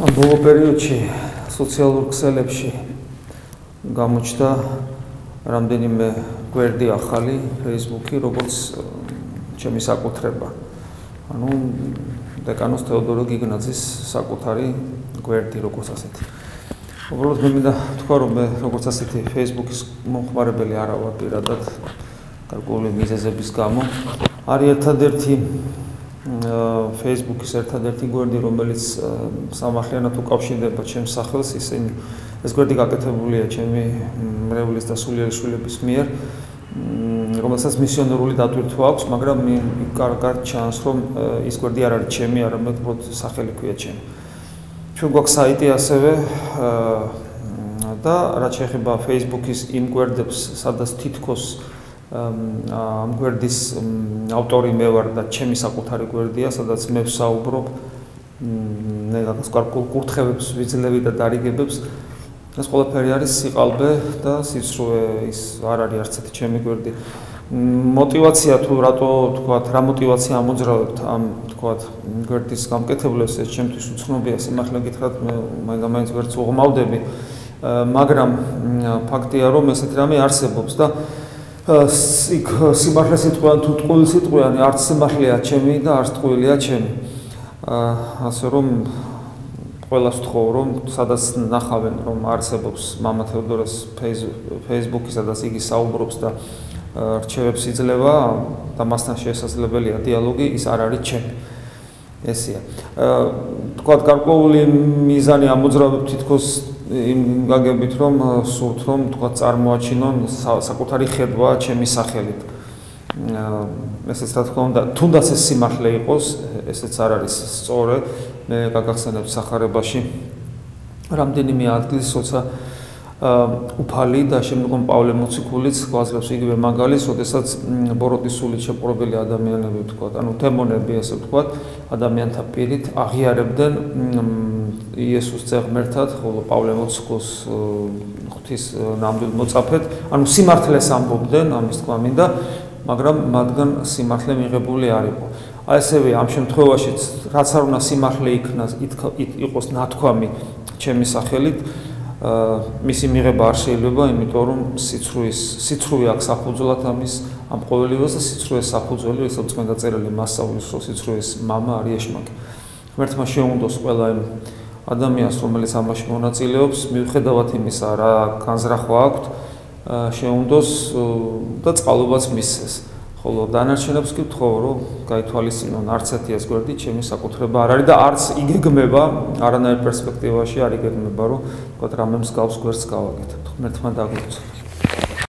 ბოლო პერიოდში სოციალურ ქსელებში გამოჩნდა რამდენიმე გვერდი ახალი Facebook-ი, როგორც ჩემი საკუთრება. ანუ დეკანოს თეოდორო გიგნაძის საკუთარი გვერდი, როგორც ასეთი. უბრალოდ მე მინდა თქვა, რომ მე როგორც ასეთი Facebook-ის მომხმარებელი არა ვარ პირადად გარკვეული მიზეზების გამო. არის ერთადერთი Facebook-ის ერთადერთი გვერდი, რომელიც სამართლიანად უკავშირდება ჩემს სახელს, ეს გვერდი გაკეთებულია ჩემი მრევლის და სულიერი შვილების მიერ, რომელსაც მისიონერული დატვირთვა აქვს, მაგრამ კარგად ჩანს, რომ ის გვერდი არ არის ჩემი, არამედ უბრალოდ სახელი ქვია ჩემი. ჩვენ გვაქვს საიტი ასევე და რაც შეეხება Facebook-ის იმ გვერდებს, სადაც თითქოს ამ გვერდის ავტორი მე ვარ და ჩემი საკუთარი გვერდია, სადაც მე ვსაუბრობ რაღაც გარკვეულ კურთხევებს ვიძლევი და დარიგებებს. ეს ყველაფერი არის სიყალბე და სიცრუე, ის არ არის არც ერთი ჩემი გვერდი. мотивация თუ რატო თქვათ, რა мотивация ამოძრავებთ ამ თქვათ გვერდის გამკეთებლებს, ეს ჩემთვის უცნობია, სიმართლე გითხრათ, მე მაინც ვერც უღმავდები, მაგრამ ფაქტია, რომ ესეთი რამე არსებობს და იქ სიმართლე სიტყვიან თუ ტყუილი სიტყვიანი, არც სიმართლეა ჩემი და არც ტყუილია ჩემი. ასე რომ ყველას ვთხოვ, რომ სადაც ნახავენ, რომ არსებობს მამა თეოდორას Facebook-ი, სადაც იგი საუბრობს და რჩევებს იძლევა და მასთან შესაძლებელია დიალოგი, ის არ არის ჩემი. ესეა. თქვათ გარკვეული მიზანი ამოძრავებ თითქოს იმ გაგებით, რომ სურთ, რომ თქვათ წარმოაჩინონ საკუთარი ხედვა ჩემი სახელით. ესეც რა თქმა უნდა, თუნდაც ეს სიმართლე იყოს, ესეც არ არის სწორი. მე გაგახსენებ სახარებაში რამდენიმე ადგილს, როცა უფალი და შემდგომ პავლე მოციქულიც გვაძლევს იგივე მაგალითს, როდესაც ბოროტის სულით შეპყრობილი ადამიანები, თქვათ, ანუ დემონები, ასე ვთქვათ, ადამიანთა პირით აღიარებდნენ იესოს წეღმერთად, ხოლო პავლე მოციქულს ღვთის ნამდვილ მოწაფედ, ანუ სიმართლეს ამბობდნენ, ამის თქვა მინდა, მაგრამ მათგან სიმართლე მიღებული არ იყო. ასევე ამ შემთხვევაშიც, რაც არ უნდა სიმართლე იყოს ნათქვამი ჩემი სახელით, მისი მიღება არ შეიძლება, იმიტომ რომ სიცრუე აქვს საფუძვლად ამ ყოველივეს და სიცრუეს საფუძველი, ეს წმინდა წერილი მასწავლის, რომ სიცრუეს მამა არის ეშმაკი. ღმერთმა შეუნდოს ყველა იმ ადამიანს, რომელიც ამაში მონაწილეობს, მიუხედავად იმისა, რა განზრახვა აქვთ, შეუნდოს და წყალობაც მისცეს. ხოლო დანარჩენებს კი ვთხოვ, რომ გაითვალისწინონ, არც ერთი ეს გვერდი ჩემი საკუთრება არ არის და არც იგეგმება, არანაირ პერსპექტივაში არ იგეგმება, რომ თქვათ რამე მსგავს გვერდს გავაკეთებთ. ღმერთმა დაგლოცოთ.